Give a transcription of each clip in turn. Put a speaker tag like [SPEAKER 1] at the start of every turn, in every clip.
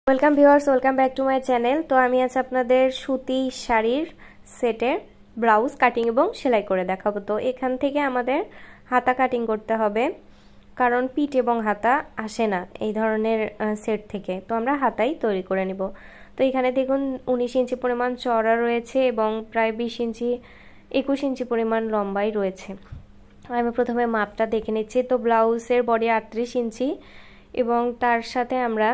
[SPEAKER 1] Welcome viewers, welcome back to my channel. তো আমি আজ আপনাদের সুতি শাড়ির সেটের ব্লাউজ কাটিং এবং সেলাই করে দেখাবো। তো এখান থেকে আমাদের হাতা কাটিং করতে হবে, কারণ পিঠ এবং হাতা আসে না এই ধরনের সেট থেকে। তো আমরা হাতাই তৈরি করে নিব। তো এখানে দেখুন 19 ইঞ্চি পরিমাণ চওড়া রয়েছে এবং প্রায় 20 ইঞ্চি 21 ইঞ্চি পরিমাণ লম্বাই রয়েছে। আমি প্রথমে মাপটা দেখে নিচ্ছি। তো ব্লাউজের বডি 38 ইঞ্চি এবং তার সাথে আমরা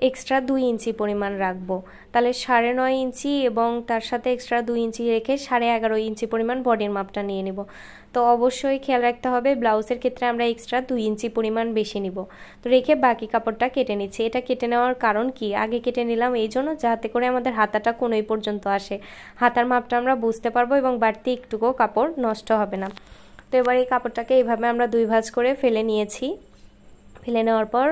[SPEAKER 1] এক্সট্রা 2 ইঞ্চি পরিমাণ রাখবো, তাহলে 9.5 ইঞ্চি এবং তার সাথে এক্সট্রা 2 ইঞ্চি রেখে 11.5 ইঞ্চি পরিমাণ বডির মাপটা নিয়ে নিব। তো অবশ্যই খেয়াল রাখতে হবে ব্লাউজের ক্ষেত্রে আমরা এক্সট্রা 2 ইঞ্চি পরিমাণ বেশি নিব। তো রেখে বাকি কাপড়টা কেটে নিচ্ছি। এটা কেটে নেওয়ার কারণ কি, আগে কেটে নিলাম এই জন্য যাতে করে আমাদের হাতাটা কোনোই পর্যন্ত আসে, হাতার মাপটা আমরা বুঝতে পারবো এবং বাড়তি একটুকু কাপড় নষ্ট হবে না। তো এবার এই কাপড়টাকে এইভাবে আমরা 2 ভাঁজ করে ফেলে নিয়েছি। ফেলে নেওয়ার পর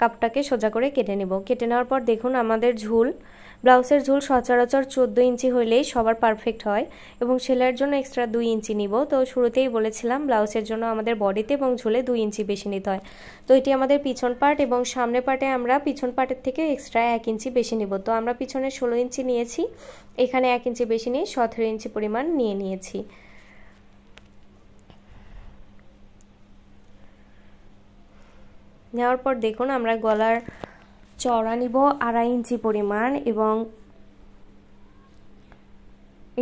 [SPEAKER 1] কাপটাকে সোজা করে কেটে নেব। কেটে নেওয়ার পর দেখুন আমাদের ঝুল, ব্লাউজের ঝুল সচরাচর 14 ইঞ্চি হইলেই সবার পারফেক্ট হয় এবং সেলাইয়ের জন্য এক্সট্রা 2 ইঞ্চি নিব। তো শুরুতেই বলেছিলাম ব্লাউজের জন্য আমাদের বডিতে এবং ঝুলে 2 ইঞ্চি বেশি নিতে হয়। তো এটি আমাদের পিছন পার্ট এবং সামনে পার্টে আমরা পিছন পার্টের থেকে এক্সট্রা 1 ইঞ্চি বেশি নিব। তো আমরা পিছনে 16 ইঞ্চি নিয়েছি, এখানে 1 ইঞ্চি বেশি নিয়ে 17 ইঞ্চি পরিমাণ নিয়ে নিয়েছি। নেওয়ার পর দেখুন আমরা গলার চওড়া নিব 2.5 ইঞ্চি পরিমাণ এবং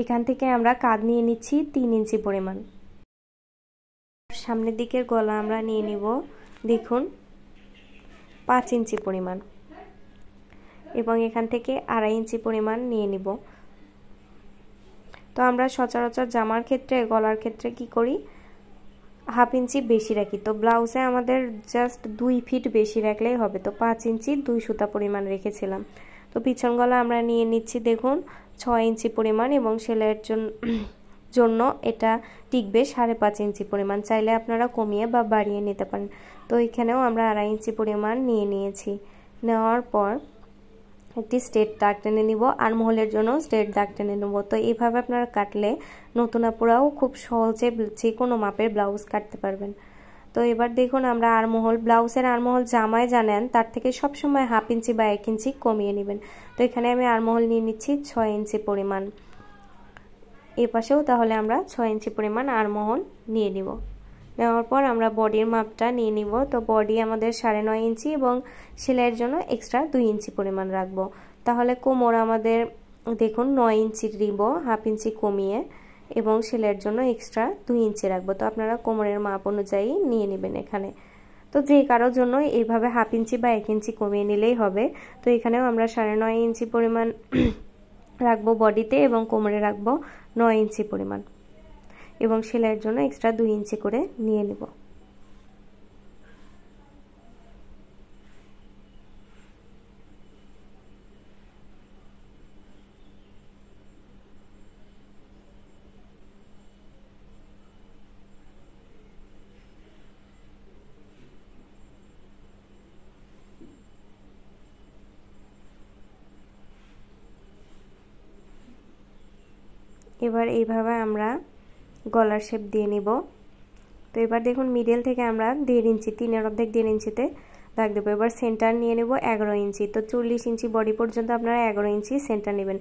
[SPEAKER 1] এখান থেকে আমরা কাঁধ নিয়ে নিচ্ছি 3 ইঞ্চি পরিমাণ। সামনের দিকের গলা আমরা নিয়ে নিব দেখুন 5 ইঞ্চি পরিমাণ এবং এখান থেকে 2.5 ইঞ্চি পরিমাণ নিয়ে নিব। তো আমরা সচরাচর জামার ক্ষেত্রে গলার ক্ষেত্রে কি করি, 1/2 ইঞ্চি বেশি রাখি। তো ব্লাউজে আমাদের জাস্ট 2 ফিট বেশি রাখলেই হবে। তো 5 ইঞ্চি 2 সুতা পরিমাণ রেখেছিলাম। তো পিছন গলা আমরা নিয়ে নিচ্ছি দেখুন 6 ইঞ্চি পরিমাণ এবং সেলাইয়ের জন্য এটা টিকবে 5.5 ইঞ্চি পরিমাণ। চাইলে আপনারা কমিয়ে বা বাড়িয়ে নিতে পারেন। তো এখানেও আমরা 2.5 ইঞ্চি পরিমাণ নিয়ে নিয়েছি। নেওয়ার পর একটি স্ট্রেট দাগ টেনে নিব, আর মহলের জন্য স্ট্রেট দাগ টেনে নেব। তো এইভাবে আপনারা কাটলে নতুন আপুরাও খুব সহজে যে কোনো মাপের ব্লাউজ কাটতে পারবেন। তো এবার দেখুন আমরা আরমহল, ব্লাউজের আরমহল জামায় জানেন তার থেকে সবসময় 1/2 ইঞ্চি বা 1 ইঞ্চি কমিয়ে নেবেন। তো এখানে আমি আরমহল নিয়ে নিচ্ছি 6 ইঞ্চি পরিমাণ, এ পাশেও তাহলে আমরা 6 ইঞ্চি পরিমাণ আরমহল নিয়ে নিব। নেওয়ার পর আমরা বডির মাপটা নিয়ে নিব। তো বডি আমাদের 9.5 ইঞ্চি এবং সেলাইয়ের জন্য এক্সট্রা 2 ইঞ্চি পরিমাণ রাখবো। তাহলে কোমর আমাদের দেখুন 9 ইঞ্চি দিব, 1/2 ইঞ্চি কমিয়ে, এবং সেলাইয়ের জন্য এক্সট্রা 2 ইঞ্চি রাখবো। তো আপনারা কোমরের মাপ অনুযায়ী নিয়ে নেবেন এখানে। তো যে কারোর জন্য এইভাবে 1/2 ইঞ্চি বা 1 ইঞ্চি কমিয়ে নিলেই হবে। তো এখানেও আমরা 9.5 ইঞ্চি পরিমাণ রাখবো বডিতে এবং কোমরে রাখবো 9 ইঞ্চি পরিমাণ এবং সেলাইয়ের জন্য এক্সট্রা 2 ইঞ্চি করে নিয়ে নেব। এবার এইভাবে আমরা গলার শেপ দিয়ে নিব। তো এবার দেখুন মিডল থেকে আমরা 1.5 ইঞ্চি, 3-এর অর্ধেক 1.5 ইঞ্চিতে দাগ দেবো। এবার সেন্টার নিয়ে নেব 11 ইঞ্চি। তো 40 ইঞ্চি বডি পর্যন্ত আপনারা 11 ইঞ্চি সেন্টার নেবেন।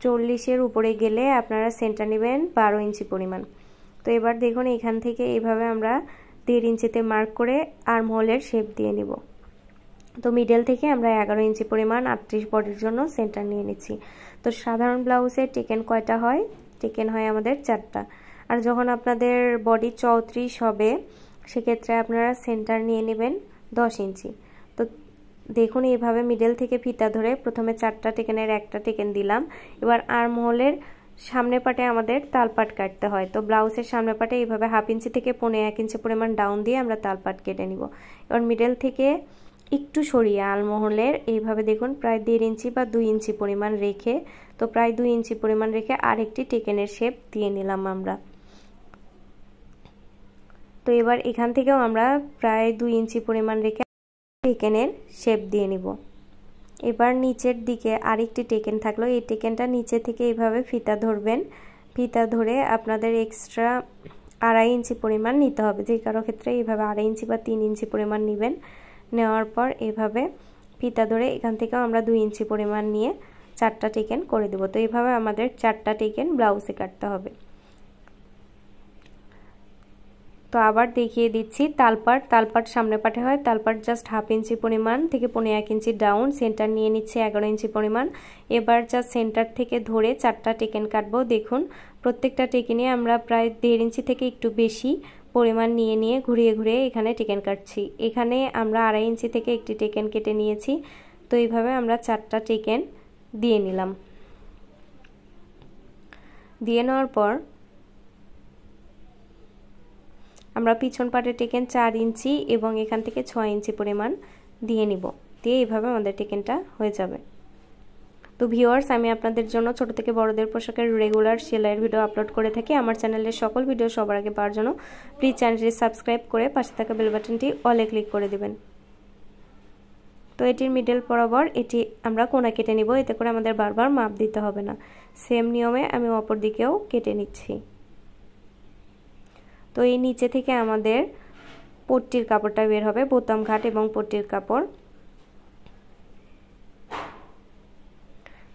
[SPEAKER 1] 40-এর উপরে গেলে আপনারা সেন্টার নেবেন 12 ইঞ্চি পরিমাণ। তো এবার দেখুন এখান থেকে এইভাবে আমরা 1.5 ইঞ্চিতে মার্ক করে আর্মহোলের শেপ দিয়ে নেব। তো মিডল থেকে আমরা 11 ইঞ্চি পরিমাণ 38 বডির জন্য সেন্টার নিয়ে নিচ্ছি। তো সাধারণ ব্লাউজে টেকেন কয়টা হয়, টেকেন হয় আমাদের 4টা। আর যখন আপনাদের বডি 34 হবে সেক্ষেত্রে আপনারা সেন্টার নিয়ে নেবেন 10 ইঞ্চি। তো দেখুন এইভাবে মিডল থেকে ফিতা ধরে প্রথমে 4টা টেকেনের একটা টেকেন দিলাম। এবার আর্মহোলের সামনে পাটে আমাদের তালপাট কাটতে হয়। তো ব্লাউজের সামনে পাটে এইভাবে 1/2 ইঞ্চি থেকে 1.5 ইঞ্চি পরিমাণ ডাউন দিয়ে আমরা তালপাট কেটে নিব। এবার মিডল থেকে একটু সরিয়ে আলমহলের এইভাবে দেখুন প্রায় 1.5 ইঞ্চি বা 2 ইঞ্চি পরিমাণ রেখে, তো প্রায় 2 ইঞ্চি পরিমাণ রেখে আরেকটি টেকেনের শেপ দিয়ে নিলাম আমরা। তো এবার এখান থেকেও আমরা প্রায় 2 ইঞ্চি পরিমাণ রেখে টেকেনের শেপ দিয়ে নিব। এবার নিচের দিকে আরেকটি টেকেন থাকলো, এই টেকেনটা নিচে থেকে এইভাবে ফিতা ধরবেন। ফিতা ধরে আপনাদের এক্সট্রা 2.5 ইঞ্চি পরিমাণ নিতে হবে। যে কারো ক্ষেত্রে এইভাবে 2.5 ইঞ্চি বা 3 ইঞ্চি পরিমাণ নেবেন। নেওয়ার পর এইভাবে ফিতা ধরে এখান থেকেও আমরা 2 ইঞ্চি পরিমাণ নিয়ে 4টা টেকেন করে দেব। তো এইভাবে আমাদের 4টা টেকেন ব্লাউজে কাটতে হবে। তো আবার দেখিয়ে দিচ্ছি তালপাট সামনে পাটে হয়, তালপাট জাস্ট 1/2 ইঞ্চি পরিমাণ থেকে 1.5 ইঞ্চি ডাউন, সেন্টার নিয়ে নিচ্ছে 11 ইঞ্চি পরিমাণ। এবার জাস্ট সেন্টার থেকে ধরে 4টা টেকেন কাটবো। দেখুন প্রত্যেকটা টেকেনে আমরা প্রায় 1.5 ইঞ্চি থেকে একটু বেশি পরিমাণ নিয়ে ঘুরিয়ে ঘুরিয়ে এখানে টেকেন কাটছি। এখানে আমরা 2.5 ইঞ্চি থেকে একটি টেকেন কেটে নিয়েছি। তো এইভাবে আমরা 4টা টেকেন দিয়ে নিলাম। দিয়ে নেওয়ার পর আমরা পিছন পাটের টেকেন 4 ইঞ্চি এবং এখান থেকে 6 ইঞ্চি পরিমাণ দিয়ে নিব। দিয়ে এইভাবে আমাদের টেকেনটা হয়ে যাবে। তো ভিউয়ার্স, আমি আপনাদের জন্য ছোট থেকে বড়দের পোশাকের রেগুলার সেলাইয়ের ভিডিও আপলোড করে থাকি। আমার চ্যানেলের সকল ভিডিও সবার আগে পাওয়ার জন্য প্লিজ চ্যানেলটি সাবস্ক্রাইব করে পাশে থাকা বেল বাটনটি অলে ক্লিক করে দিবেন। তো এটির মিডল বরাবর এটি আমরা কোণা কেটে নিব, এতে করে আমাদের বারবার মাপ দিতে হবে না। সেম নিয়মে আমি অপর দিকেও কেটে নিচ্ছি। তো এই নিচে থেকে আমাদের পট্টির কাপড়টা বের হবে, বোতাম ঘাট এবং পট্টির কাপড়।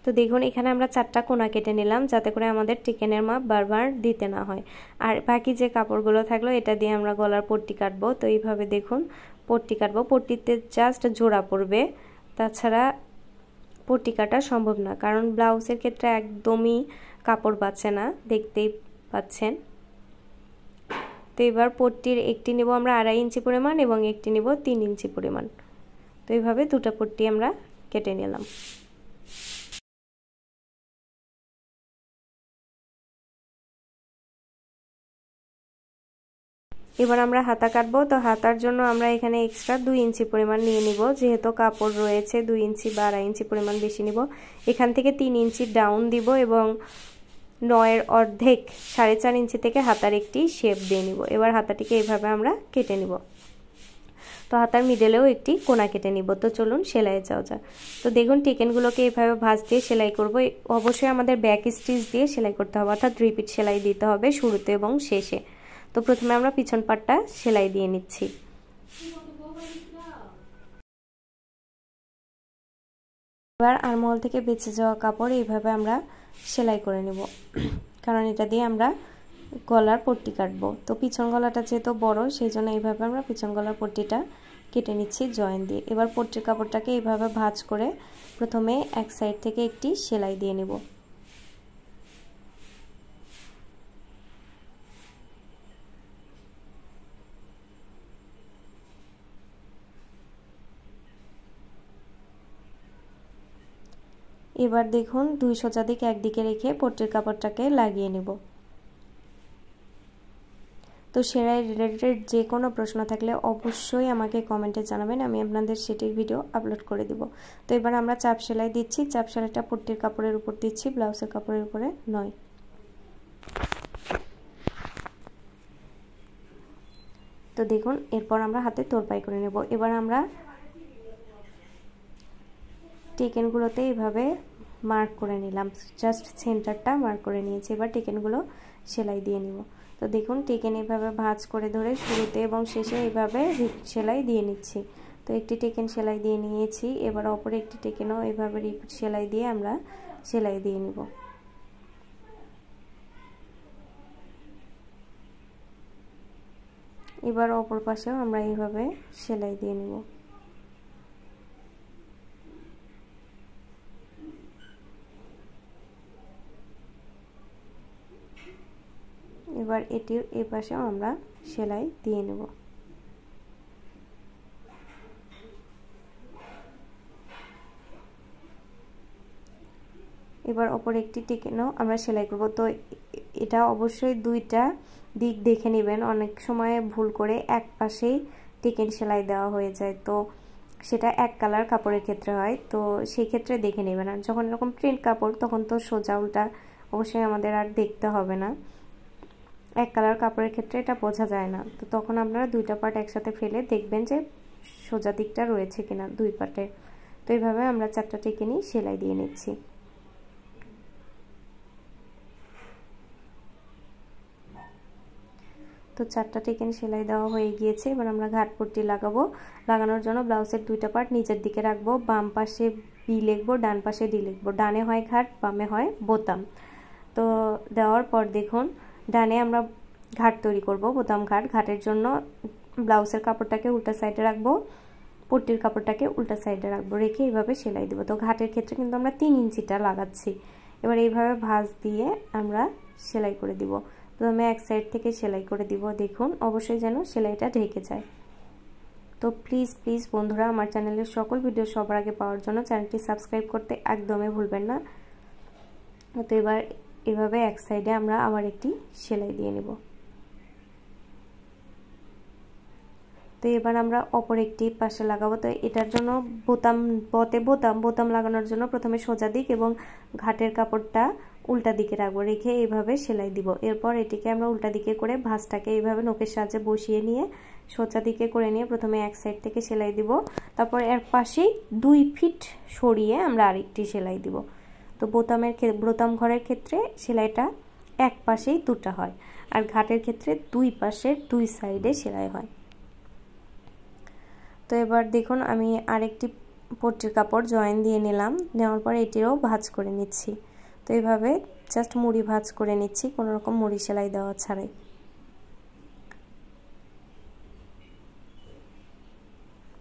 [SPEAKER 1] তো দেখুন এখানে আমরা 4টা কোণা কেটে নিলাম, যাতে করে আমাদের টেকেনের মাপ বারবার দিতে না হয়। আর বাকি যে কাপড়গুলো থাকলো এটা দিয়ে আমরা গলার পট্টি কাটবো। তো এইভাবে দেখুন পট্টি কাটবো, পট্টিতে জাস্ট জোড়া পড়বে, তাছাড়া পট্টি কাটা সম্ভব না, কারণ ব্লাউজের ক্ষেত্রে একদমই কাপড় বাঁচে না, দেখতেই পাচ্ছেন। তো এবার পট্টির একটি নেব আমরা 2.5 ইঞ্চি পরিমাণ এবং একটি নেব 3 ইঞ্চি পরিমাণ। তো এইভাবে দুটো পট্টি আমরা কেটে নিলাম। এবার আমরা হাতা কাটবো। তো হাতার জন্য আমরা এখানে এক্সট্রা 2 ইঞ্চি পরিমাণ নিয়ে নিব, যেহেতু কাপড় রয়েছে 2 ইঞ্চি বা 2.5 ইঞ্চি পরিমাণ বেশি নিব। এখান থেকে 3 ইঞ্চি ডাউন দিব এবং 9-এর অর্ধেক 4.5 ইঞ্চি থেকে হাতার একটি শেপ দিয়ে নিব। এবার হাতাটিকে এইভাবে আমরা কেটে নিব। তো হাতার মিডলেও একটি কোণা কেটে নিব। তো চলুন সেলাইয়ে যাওয়া যাক। তো দেখুন টেকেনগুলোকে এইভাবে ভাঁজ দিয়ে সেলাই করব। অবশ্যই আমাদের ব্যাক স্টিচ দিয়ে সেলাই করতে হবে, অর্থাৎ রিপিট সেলাই দিতে হবে শুরুতে এবং শেষে। তো প্রথমে আমরা পিছন পাটটা সেলাই দিয়ে নিচ্ছি। এবার আরমহল থেকে বেঁচে যাওয়া কাপড় এইভাবে আমরা সেলাই করে নেব, কারণ এটা দিয়ে আমরা গলার পট্টি কাটবো। তো পিছন গলাটা যেহেতু বড়, সেই জন্য এইভাবে আমরা পিছন গলার পট্টিটা কেটে নিচ্ছি জয়েন দিয়ে। এবার পট্টির কাপড়টাকে এইভাবে ভাঁজ করে প্রথমে এক সাইড থেকে একটি সেলাই দিয়ে নেব। এবার দেখুন 2 সোজা দিক একদিকে রেখে পট্টির কাপড়টাকে লাগিয়ে নেব। তো সেলাই রিলেটেড যে কোনো প্রশ্ন থাকলে অবশ্যই আমাকে কমেন্টে জানাবেন, আমি আপনাদের সেটির ভিডিও আপলোড করে দিব। তো এবার আমরা চাপ সেলাই দিচ্ছি। চাপ সেলাইটা পট্টির কাপড়ের উপর দিচ্ছি, ব্লাউজের কাপড়ের উপরে নয়। তো দেখুন এরপর আমরা হাতে তোরপাই করে নেব। এবার আমরা টেকেনগুলোতে এইভাবে মার্ক করে নিলাম, জাস্ট সেন্টারটা মার্ক করে নিয়েছি। এবার টেকেনগুলো সেলাই দিয়ে নিব। তো দেখুন টেকেন এইভাবে ভাঁজ করে ধরে শুরুতে এবং শেষে এইভাবে রিপিট সেলাই দিয়ে নিচ্ছি। তো একটি টেকেন সেলাই দিয়ে নিয়েছি, এবার অপর একটি টেকেনও এইভাবে রিপিট সেলাই দিয়ে আমরা সেলাই দিয়ে নিব। এবার অপর পাশেও আমরা এইভাবে সেলাই দিয়ে নিব। এবার এটির এই পাশেও আমরা সেলাই দিয়ে নেব। এবার অপর একটি টেকেনও আমরা সেলাই করব। তো এটা অবশ্যই দুইটা দিক দেখে নেবেন, অনেক সময় ভুল করে এক পাশেই টেকেন সেলাই দেওয়া হয়ে যায়, তো সেটা এক কালার কাপড়ের ক্ষেত্রে হয়, তো সেই ক্ষেত্রে দেখে নেবেন। আর যখন এরকম প্রিন্ট কাপড় তখন তো সোজা উল্টা অবশ্যই আমাদের আর দেখতে হবে না, এক কালার কাপড়ের ক্ষেত্রে এটা বোঝা যায় না। তো তখন আপনারা দুইটা পার্ট একসাথে ফেলে দেখবেন যে সোজা দিকটা রয়েছে কিনা দুই পার্টে। তো এইভাবে আমরা 4টা টেকেনই সেলাই দিয়ে নিচ্ছি। তো তো 4টা টেকেন সেলাই দেওয়া হয়ে গিয়েছে। এবার আমরা ঘাট পট্টি লাগাবো। লাগানোর জন্য ব্লাউজের 2টা পার্ট নিচের দিকে রাখবো, বাম পাশে বি লিখবো, ডান পাশে ডি লিখবো। ডানে হয় ঘাট, বামে হয় বোতাম। তো দেওয়ার পর দেখুন ডানে আমরা ঘাট তৈরি করব, বোতাম ঘাট। ঘাটের জন্য ব্লাউজের কাপড়টাকে উল্টা সাইডে রাখবো, পট্টির কাপড়টাকে উল্টা সাইডে রাখবো, রেখে এইভাবে সেলাই দেবো। তো ঘাটের ক্ষেত্রে কিন্তু আমরা 3 ইঞ্চিটা লাগাচ্ছি। এবার এইভাবে ভাঁজ দিয়ে আমরা সেলাই করে দিব। প্রথমে এক সাইড থেকে সেলাই করে দিব। দেখুন অবশ্যই যেন সেলাইটা ঢেকে যায়। তো প্লিজ বন্ধুরা, আমার চ্যানেলের সকল ভিডিও সবার আগে পাওয়ার জন্য চ্যানেলটি সাবস্ক্রাইব করতে একদমই ভুলবেন না। তো এবার এভাবে এক সাইডে আমরা আবার একটি সেলাই দিয়ে নেব। তো এবার আমরা অপর একটি পাশে লাগাবো। তো এটার জন্য বোতাম লাগানোর জন্য প্রথমে সোজা দিক এবং ঘাটের কাপড়টা উল্টা দিকে রাখবো, রেখে এইভাবে সেলাই দিব। এরপর এটিকে আমরা উল্টা দিকে করে ভাঁজটাকে এইভাবে নখের সাহায্যে বসিয়ে নিয়ে সোজা দিকে করে নিয়ে প্রথমে এক সাইড থেকে সেলাই দিব। তারপর এর পাশেই 2 ফিট সরিয়ে আমরা আরেকটি সেলাই দিব। তো বোতাম ঘরের ক্ষেত্রে সেলাইটা এক পাশেই 2টা হয়, আর ঘাটের ক্ষেত্রে 2 পাশের 2 সাইডে সেলাই হয়। তো এবার দেখুন আমি আরেকটি পট্টির কাপড় জয়েন দিয়ে নিলাম, নেওয়ার পর এটিরও ভাঁজ করে নিচ্ছি। তো এইভাবে জাস্ট মুড়ি ভাঁজ করে নিচ্ছি, কোনো রকম মুড়ি সেলাই দেওয়া ছাড়াই।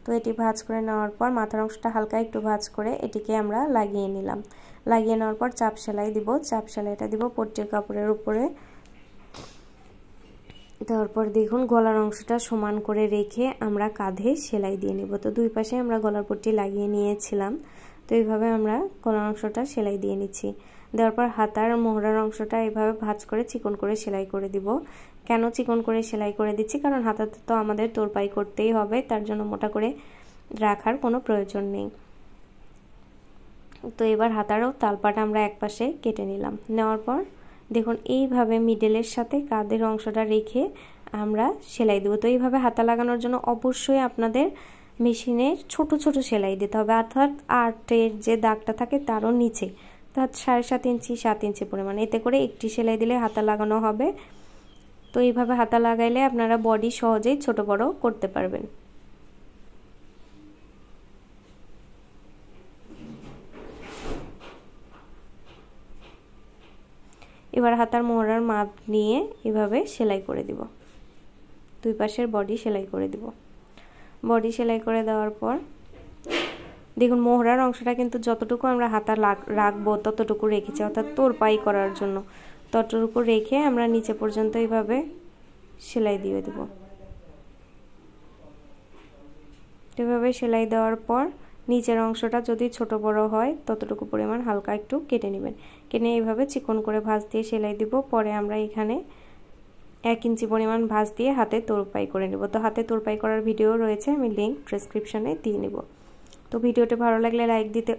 [SPEAKER 1] তো এটি ভাঁজ করে নেওয়ার পর মাথার অংশটা হালকা একটু ভাঁজ করে এটিকে আমরা লাগিয়ে নিলাম। লাগিয়ে নেওয়ার পর চাপ সেলাই দিব। চাপ সেলাইটা দিব পট্টির কাপড়ের উপরে। তারপর দেখুন গলার অংশটা সমান করে রেখে আমরা কাঁধে সেলাই দিয়ে নেব। তো 2 পাশে আমরা গলার পট্টি লাগিয়ে নিয়েছিলাম। তো এইভাবে আমরা গলার অংশটা সেলাই দিয়ে নিচ্ছি। দেওয়ার পর হাতার মোহরার অংশটা এইভাবে ভাঁজ করে চিকন করে সেলাই করে দিব। কেন চিকন করে সেলাই করে দিচ্ছি, কারণ হাতাতে তো আমাদের তোরপাই করতেই হবে, তার জন্য মোটা করে রাখার কোনো প্রয়োজন নেই। তো এবার হাতারও তালপাটা আমরা এক পাশে কেটে নিলাম। নেওয়ার পর দেখুন এইভাবে মিডলের সাথে কাঁধের অংশটা রেখে আমরা সেলাই দেব। তো এইভাবে হাতা লাগানোর জন্য অবশ্যই আপনাদের মেশিনে ছোট সেলাই দিতে হবে, অর্থাৎ 8-এর যে দাগটা থাকে তারও নিচে, অর্থাৎ 7.5 ইঞ্চি 7 ইঞ্চি পরিমাণ, এতে করে একটি সেলাই দিলে হাতা লাগানো হবে। তো এইভাবে হাতা লাগাইলে আপনারা বডি সহজেই ছোট বড় করতে পারবেন। এবার হাতার মোহরার মাপ নিয়ে এভাবে সেলাই করে দিব। 2 পাশের বডি সেলাই করে দিব। বডি সেলাই করে দেওয়ার পর দেখুন মোহরার অংশটা কিন্তু যতটুকু আমরা হাতা রাখবো ততটুকু রেখেছি, অর্থাৎ তোরপাই করার জন্য ততটুকু রেখে আমরা নিচে পর্যন্ত এইভাবে সেলাই দিয়ে দেব। এভাবে সেলাই দেওয়ার পর নিচের অংশটা যদি ছোট বড় হয় ততটুকু পরিমাণ হালকা একটু কেটে নেবেন। কেটে এইভাবে চিকন করে ভাঁজ দিয়ে সেলাই দিব। পরে আমরা এখানে 1 ইঞ্চি পরিমাণ ভাঁজ দিয়ে হাতে তোরপাই করে নেব। তো হাতে তোরপাই করার ভিডিও রয়েছে, আমি লিংক ডেসক্রিপশনে দিয়ে নেব। তো ভিডিওটি ভালো লাগলে লাইক দিতে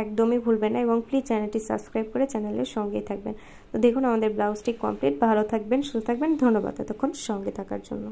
[SPEAKER 1] একদমই ভুলবেন না এবং প্লিজ চ্যানেলটি সাবস্ক্রাইব করে চ্যানেলের সঙ্গেই থাকবেন। তো দেখুন আমাদের ব্লাউজটি কমপ্লিট। ভালো থাকবেন, সুস্থ থাকবেন। ধন্যবাদ এতক্ষণ সঙ্গে থাকার জন্য।